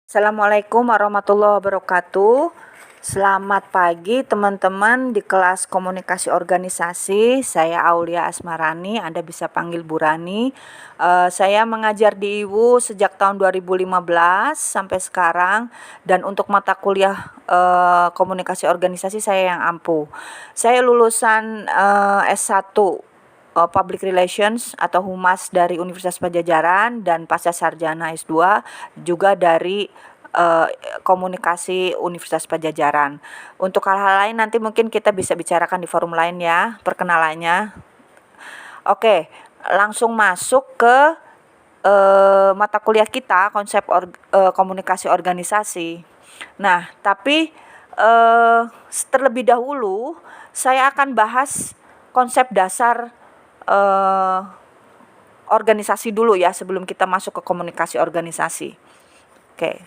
Assalamualaikum warahmatullahi wabarakatuh. Selamat pagi teman-teman di kelas komunikasi organisasi. Saya Aulia Asmarani, Anda bisa panggil Bu Rani. Saya mengajar di IWU sejak tahun 2015 sampai sekarang, dan untuk mata kuliah komunikasi organisasi saya yang ampuh. Saya lulusan S1 Public Relations atau Humas dari Universitas Padjadjaran, dan pasca sarjana S2 juga dari komunikasi Universitas Padjadjaran. Untuk hal-hal lain nanti mungkin kita bisa bicarakan di forum lain ya, perkenalannya. Oke, langsung masuk ke mata kuliah kita, konsep komunikasi organisasi. Nah, tapi terlebih dahulu saya akan bahas konsep dasar organisasi dulu ya, sebelum kita masuk ke komunikasi organisasi. Oke.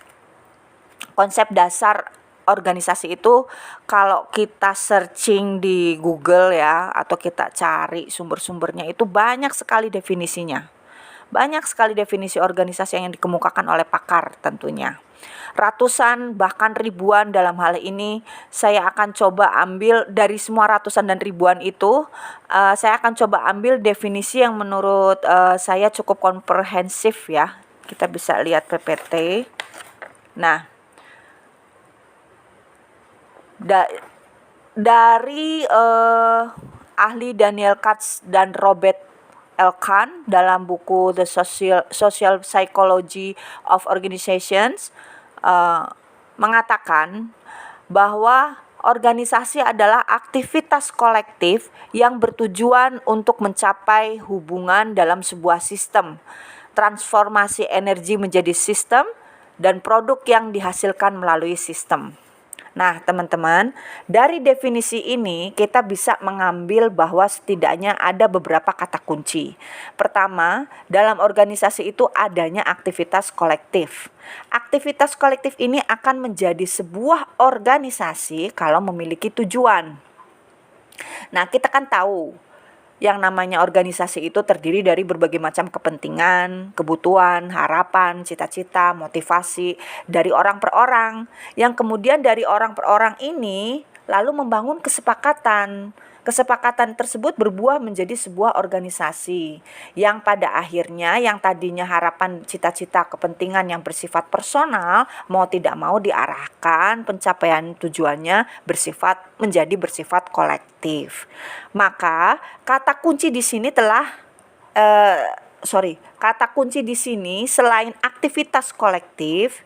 Konsep dasar organisasi itu kalau kita searching di Google ya, atau kita cari sumber-sumbernya, itu banyak sekali definisinya. Banyak sekali definisi organisasi yang dikemukakan oleh pakar tentunya. Ratusan bahkan ribuan dalam hal ini. Saya akan coba ambil dari semua ratusan dan ribuan itu, saya akan coba ambil definisi yang menurut saya cukup komprehensif ya. Kita bisa lihat PPT. Nah, dari ahli Daniel Katz dan Robert Elkann dalam buku The Social Psychology of Organizations mengatakan bahwa organisasi adalah aktivitas kolektif yang bertujuan untuk mencapai hubungan dalam sebuah sistem, transformasi energi menjadi sistem, dan produk yang dihasilkan melalui sistem. Nah, teman-teman, dari definisi ini kita bisa mengambil bahwa setidaknya ada beberapa kata kunci. Pertama, dalam organisasi itu adanya aktivitas kolektif. Aktivitas kolektif ini akan menjadi sebuah organisasi kalau memiliki tujuan. Nah, kita kan tahu yang namanya organisasi itu terdiri dari berbagai macam kepentingan, kebutuhan, harapan, cita-cita, motivasi dari orang per orang, yang kemudian dari orang per orang ini lalu membangun kesepakatan. Kesepakatan tersebut berbuah menjadi sebuah organisasi yang pada akhirnya yang tadinya harapan, cita-cita, kepentingan yang bersifat personal mau tidak mau diarahkan pencapaian tujuannya menjadi bersifat kolektif. Maka kata kunci di sini kata kunci di sini selain aktivitas kolektif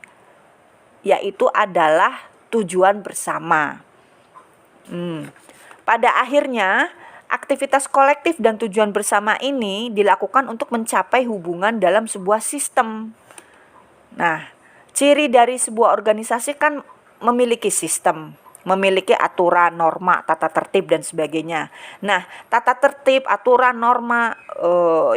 yaitu adalah tujuan bersama. Pada akhirnya, aktivitas kolektif dan tujuan bersama ini dilakukan untuk mencapai hubungan dalam sebuah sistem. Nah, ciri dari sebuah organisasi kan memiliki sistem, memiliki aturan, norma, tata tertib, dan sebagainya. Nah, tata tertib, aturan, norma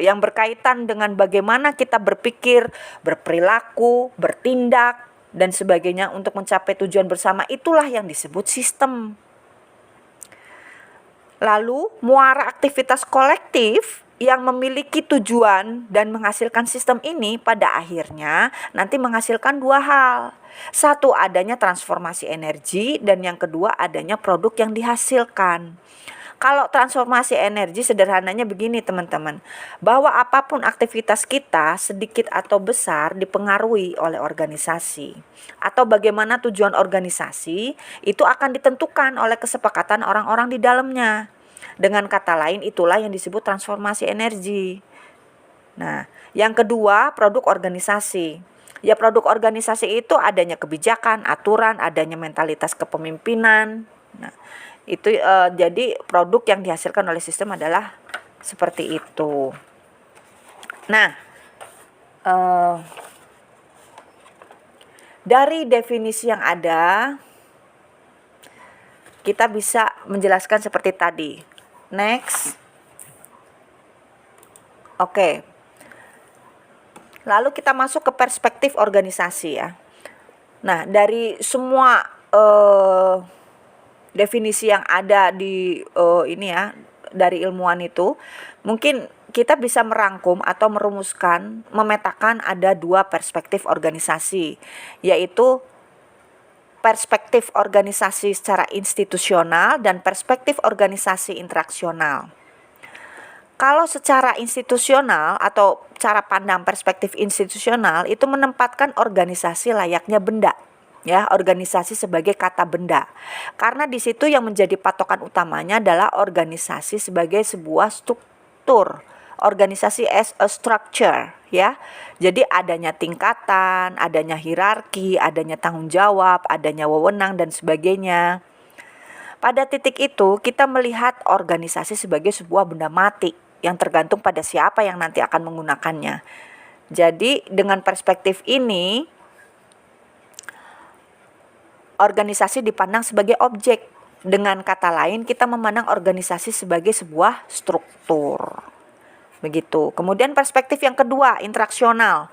yang berkaitan dengan bagaimana kita berpikir, berperilaku, bertindak, dan sebagainya untuk mencapai tujuan bersama, itulah yang disebut sistem. Lalu, muara aktivitas kolektif yang memiliki tujuan dan menghasilkan sistem ini pada akhirnya nanti menghasilkan dua hal. Satu, adanya transformasi energi, dan yang kedua adanya produk yang dihasilkan. Kalau transformasi energi sederhananya begini teman-teman, bahwa apapun aktivitas kita sedikit atau besar dipengaruhi oleh organisasi, atau bagaimana tujuan organisasi itu akan ditentukan oleh kesepakatan orang-orang di dalamnya. Dengan kata lain, itulah yang disebut transformasi energi. Nah, yang kedua, produk organisasi. Ya, produk organisasi itu adanya kebijakan, aturan, adanya mentalitas kepemimpinan. Nah, itu jadi produk yang dihasilkan oleh sistem adalah seperti itu. Nah, dari definisi yang ada, kita bisa menjelaskan seperti tadi. Next. Oke. Lalu kita masuk ke perspektif organisasi ya. Nah, dari semua definisi yang ada di ini ya, dari ilmuwan itu, mungkin kita bisa merangkum atau merumuskan, memetakan ada 2 perspektif organisasi, yaitu perspektif organisasi secara institusional dan perspektif organisasi interaksional. Kalau secara institusional atau cara pandang perspektif institusional itu menempatkan organisasi layaknya benda, ya, organisasi sebagai kata benda. Karena di situ yang menjadi patokan utamanya adalah organisasi sebagai sebuah struktur, organisasi as a structure, ya. Jadi adanya tingkatan, adanya hierarki, adanya tanggung jawab, adanya wewenang dan sebagainya. Pada titik itu kita melihat organisasi sebagai sebuah benda mati yang tergantung pada siapa yang nanti akan menggunakannya. Jadi dengan perspektif ini, organisasi dipandang sebagai objek. Dengan kata lain, kita memandang organisasi sebagai sebuah struktur. Begitu. Kemudian perspektif yang kedua, interaksional.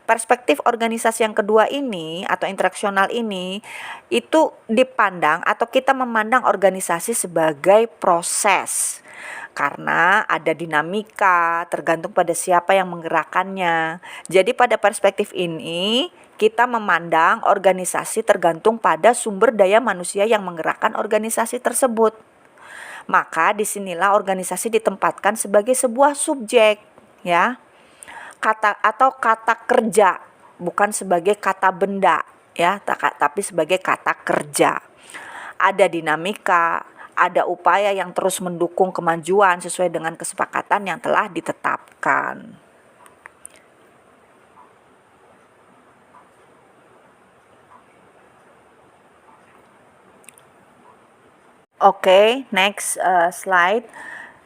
Perspektif organisasi yang kedua ini atau interaksional ini itu dipandang atau kita memandang organisasi sebagai proses. Karena ada dinamika, tergantung pada siapa yang menggerakkannya. Jadi pada perspektif ini, kita memandang organisasi tergantung pada sumber daya manusia yang menggerakkan organisasi tersebut. Maka disinilah organisasi ditempatkan sebagai sebuah subjek, ya. Kata kerja, bukan sebagai kata benda, ya, tapi sebagai kata kerja. Ada dinamika, ada upaya yang terus mendukung kemajuan sesuai dengan kesepakatan yang telah ditetapkan. Oke, next slide.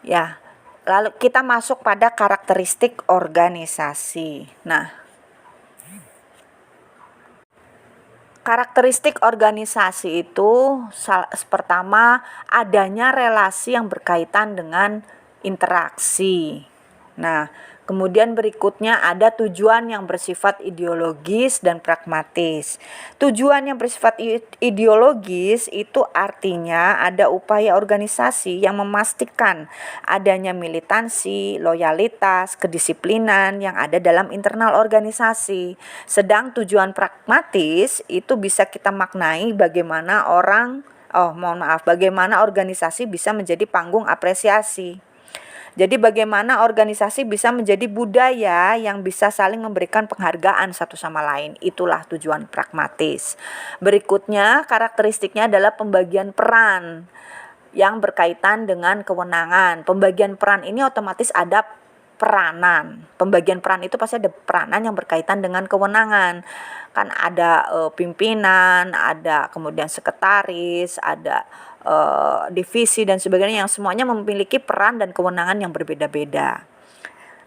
Ya, lalu kita masuk pada karakteristik organisasi. Nah, karakteristik organisasi itu pertama adanya relasi yang berkaitan dengan interaksi. Nah, kemudian berikutnya ada tujuan yang bersifat ideologis dan pragmatis. Tujuan yang bersifat ideologis itu artinya ada upaya organisasi yang memastikan adanya militansi, loyalitas, kedisiplinan yang ada dalam internal organisasi. Sedang tujuan pragmatis itu bisa kita maknai bagaimana bagaimana organisasi bisa menjadi panggung apresiasi. Jadi bagaimana organisasi bisa menjadi budaya yang bisa saling memberikan penghargaan satu sama lain. Itulah tujuan pragmatis. Berikutnya karakteristiknya adalah pembagian peran yang berkaitan dengan kewenangan. Pembagian peran ini otomatis ada peranan. Pembagian peran itu pasti ada peranan yang berkaitan dengan kewenangan. Kan ada pimpinan, ada kemudian sekretaris, ada divisi dan sebagainya yang semuanya memiliki peran dan kewenangan yang berbeda-beda.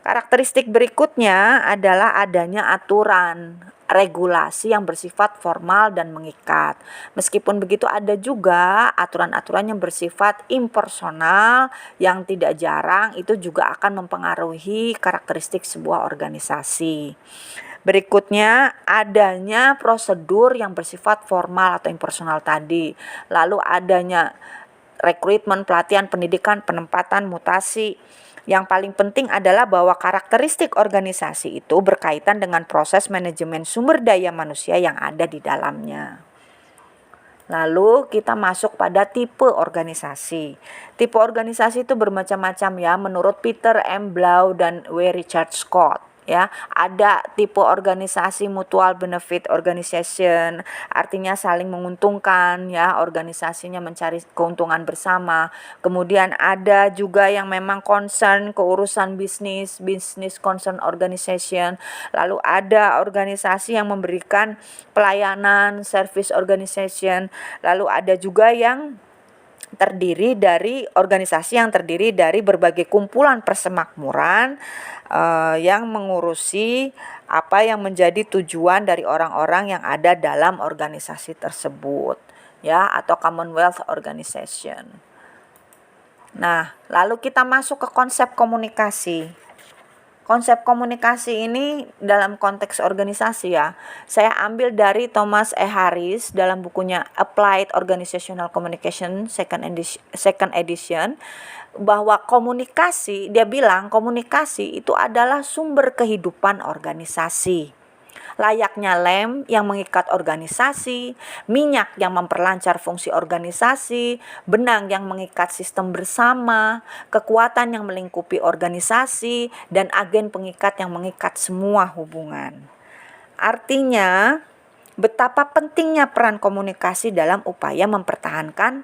Karakteristik berikutnya adalah adanya aturan, regulasi yang bersifat formal dan mengikat. Meskipun begitu ada juga aturan-aturan yang bersifat impersonal yang tidak jarang itu juga akan mempengaruhi karakteristik sebuah organisasi. Berikutnya adanya prosedur yang bersifat formal atau impersonal tadi. Lalu adanya rekrutmen, pelatihan, pendidikan, penempatan, mutasi. Yang paling penting adalah bahwa karakteristik organisasi itu berkaitan dengan proses manajemen sumber daya manusia yang ada di dalamnya. Lalu kita masuk pada tipe organisasi. Tipe organisasi itu bermacam-macam ya menurut Peter M. Blau dan W. Richard Scott. Ya, ada tipe organisasi mutual benefit organization, artinya saling menguntungkan ya, organisasinya mencari keuntungan bersama. Kemudian ada juga yang memang concern ke urusan business concern organization. Lalu ada organisasi yang memberikan pelayanan service organization. Lalu ada juga yang terdiri dari organisasi yang terdiri dari berbagai kumpulan persemakmuran yang mengurusi apa yang menjadi tujuan dari orang-orang yang ada dalam organisasi tersebut ya, atau Commonwealth Organization. Nah, lalu kita masuk ke konsep komunikasi. Konsep komunikasi ini dalam konteks organisasi ya, saya ambil dari Thomas E. Harris dalam bukunya Applied Organizational Communication second edition, bahwa komunikasi, dia bilang komunikasi itu adalah sumber kehidupan organisasi. Layaknya lem yang mengikat organisasi, minyak yang memperlancar fungsi organisasi, benang yang mengikat sistem bersama, kekuatan yang melingkupi organisasi, dan agen pengikat yang mengikat semua hubungan. Artinya, betapa pentingnya peran komunikasi dalam upaya mempertahankan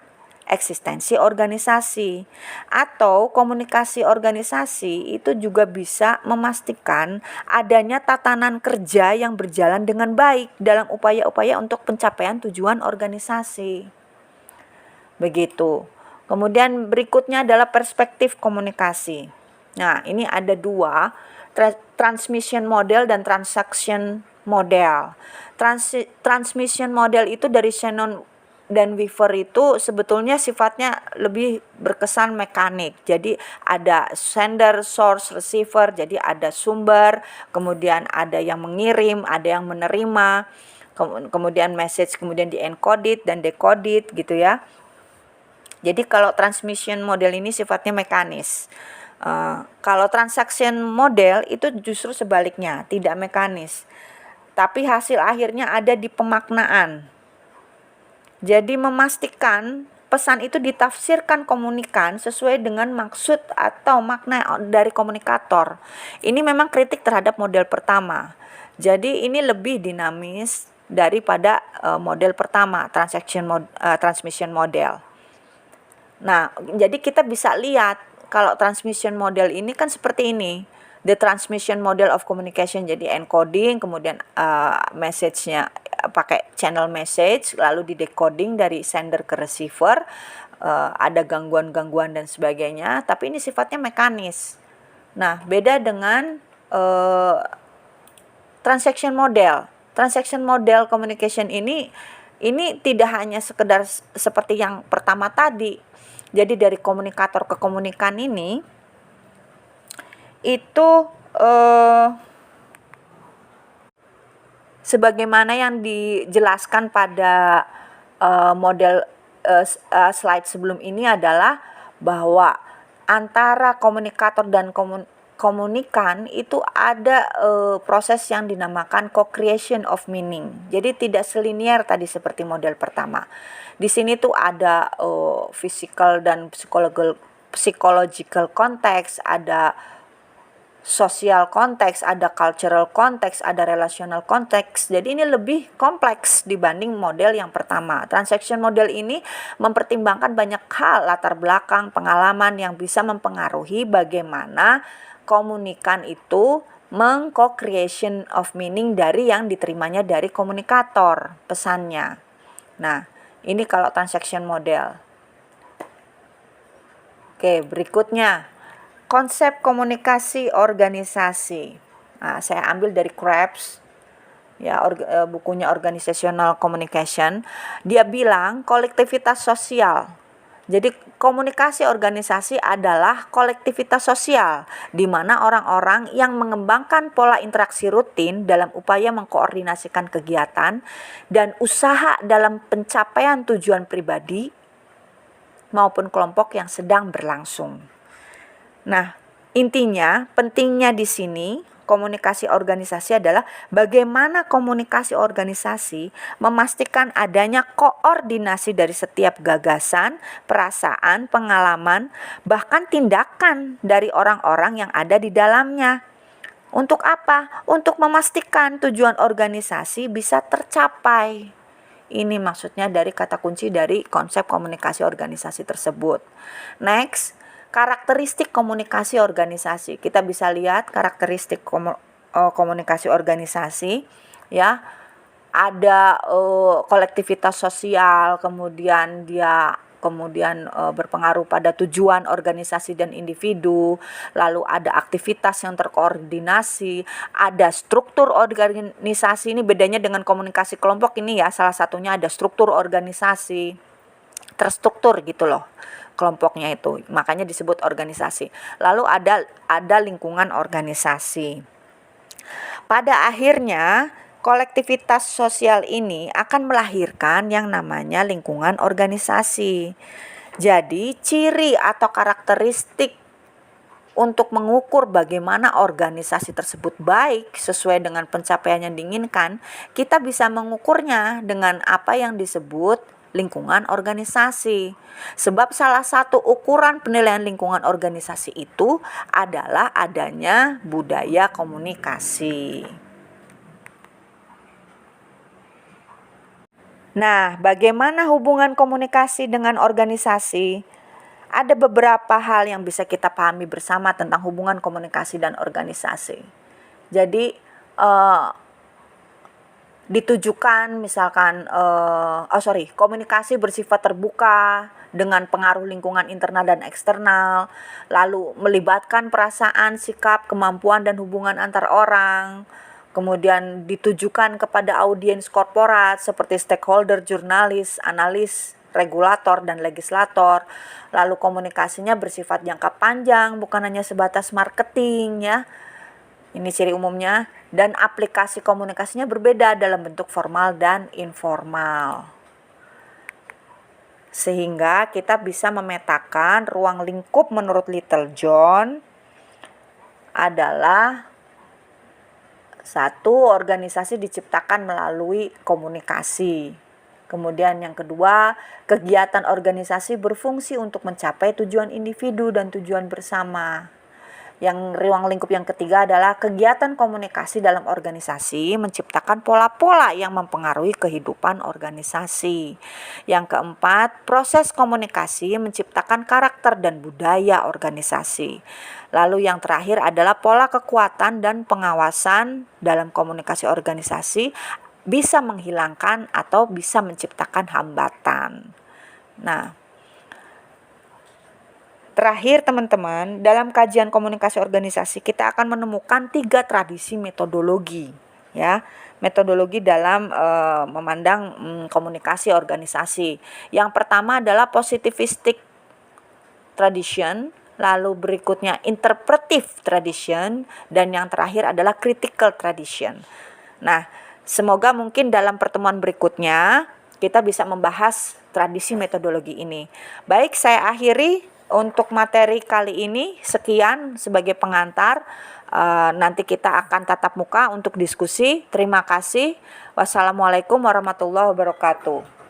eksistensi organisasi. Atau komunikasi organisasi itu juga bisa memastikan adanya tatanan kerja yang berjalan dengan baik dalam upaya-upaya untuk pencapaian tujuan organisasi. Begitu. Kemudian berikutnya adalah perspektif komunikasi. Nah, ini ada dua, transmission model dan transaction model. Transmission model itu dari Shannon dan Weaver itu sebetulnya sifatnya lebih berkesan mekanik. Jadi ada sender, source, receiver, jadi ada sumber, kemudian ada yang mengirim, ada yang menerima, kemudian message kemudian di-encoded dan decoded gitu ya. Jadi kalau transmission model ini sifatnya mekanis. Kalau transaction model itu justru sebaliknya, tidak mekanis. Tapi hasil akhirnya ada di pemaknaan. Jadi memastikan pesan itu ditafsirkan komunikan sesuai dengan maksud atau makna dari komunikator. Ini memang kritik terhadap model pertama. Jadi ini lebih dinamis daripada model pertama, transmission model. Nah, jadi kita bisa lihat kalau transmission model ini kan seperti ini. The transmission model of communication, jadi encoding, kemudian message-nya pakai channel message, lalu di decoding dari sender ke receiver, ada gangguan-gangguan dan sebagainya, tapi ini sifatnya mekanis. Nah, beda dengan transaction model. Transaction model communication ini tidak hanya sekedar seperti yang pertama tadi. Jadi dari komunikator ke komunikan ini itu sebagaimana yang dijelaskan pada model slide sebelum ini adalah bahwa antara komunikator dan komunikan itu ada proses yang dinamakan co-creation of meaning. Jadi tidak selinier tadi seperti model pertama. Di sini tuh ada physical dan psychological konteks, ada social konteks, ada cultural konteks, ada relational konteks. Jadi ini lebih kompleks dibanding model yang pertama. Transaction model ini mempertimbangkan banyak hal, latar belakang, pengalaman yang bisa mempengaruhi bagaimana komunikan itu meng-co-creation of meaning dari yang diterimanya dari komunikator, pesannya. Nah, ini kalau transaction model. Oke, berikutnya konsep komunikasi organisasi. Nah, saya ambil dari Krebs, ya, bukunya Organizational Communication. Dia bilang kolektivitas sosial. Jadi komunikasi organisasi adalah kolektivitas sosial, di mana orang-orang yang mengembangkan pola interaksi rutin dalam upaya mengkoordinasikan kegiatan dan usaha dalam pencapaian tujuan pribadi maupun kelompok yang sedang berlangsung. Nah, intinya pentingnya di sini komunikasi organisasi adalah bagaimana komunikasi organisasi memastikan adanya koordinasi dari setiap gagasan, perasaan, pengalaman, bahkan tindakan dari orang-orang yang ada di dalamnya. Untuk apa? Untuk memastikan tujuan organisasi bisa tercapai. Ini maksudnya dari kata kunci dari konsep komunikasi organisasi tersebut. Next, karakteristik komunikasi organisasi. Kita bisa lihat karakteristik komunikasi organisasi, ya. Ada kolektivitas sosial, kemudian dia berpengaruh pada tujuan organisasi dan individu, lalu ada aktivitas yang terkoordinasi, ada struktur organisasi. Ini bedanya dengan komunikasi kelompok ini ya, salah satunya ada struktur organisasi. terstruktur gitu loh kelompoknya itu, makanya disebut organisasi. Lalu ada lingkungan organisasi. Pada akhirnya kolektivitas sosial ini akan melahirkan yang namanya lingkungan organisasi. Jadi ciri atau karakteristik untuk mengukur bagaimana organisasi tersebut baik sesuai dengan pencapaian yang diinginkan, kita bisa mengukurnya dengan apa yang disebut lingkungan organisasi. Sebab salah satu ukuran penilaian lingkungan organisasi itu adalah adanya budaya komunikasi. Nah, bagaimana hubungan komunikasi dengan organisasi? Ada beberapa hal yang bisa kita pahami bersama tentang hubungan komunikasi dan organisasi. Jadi ditujukan misalkan komunikasi bersifat terbuka dengan pengaruh lingkungan internal dan eksternal, lalu melibatkan perasaan, sikap, kemampuan dan hubungan antar orang. Kemudian ditujukan kepada audiens korporat seperti stakeholder, jurnalis, analis, regulator dan legislator. Lalu komunikasinya bersifat jangka panjang, bukan hanya sebatas marketing ya. Ini ciri umumnya. Dan aplikasi komunikasinya berbeda dalam bentuk formal dan informal. Sehingga kita bisa memetakan ruang lingkup menurut Littlejohn adalah satu, organisasi diciptakan melalui komunikasi. Kemudian yang kedua, kegiatan organisasi berfungsi untuk mencapai tujuan individu dan tujuan bersama. Yang ruang lingkup yang ketiga adalah kegiatan komunikasi dalam organisasi menciptakan pola-pola yang mempengaruhi kehidupan organisasi. Yang keempat, proses komunikasi menciptakan karakter dan budaya organisasi. Lalu yang terakhir adalah pola kekuatan dan pengawasan dalam komunikasi organisasi bisa menghilangkan atau bisa menciptakan hambatan. Nah, terakhir teman-teman, dalam kajian komunikasi organisasi kita akan menemukan 3 tradisi metodologi ya. Metodologi dalam memandang komunikasi organisasi. Yang pertama adalah positivistic tradition, lalu berikutnya interpretive tradition, dan yang terakhir adalah critical tradition. Nah, semoga mungkin dalam pertemuan berikutnya kita bisa membahas tradisi metodologi ini. Baik, saya akhiri untuk materi kali ini. Sekian sebagai pengantar. Nanti kita akan tatap muka untuk diskusi. Terima kasih. Wassalamualaikum warahmatullahi wabarakatuh.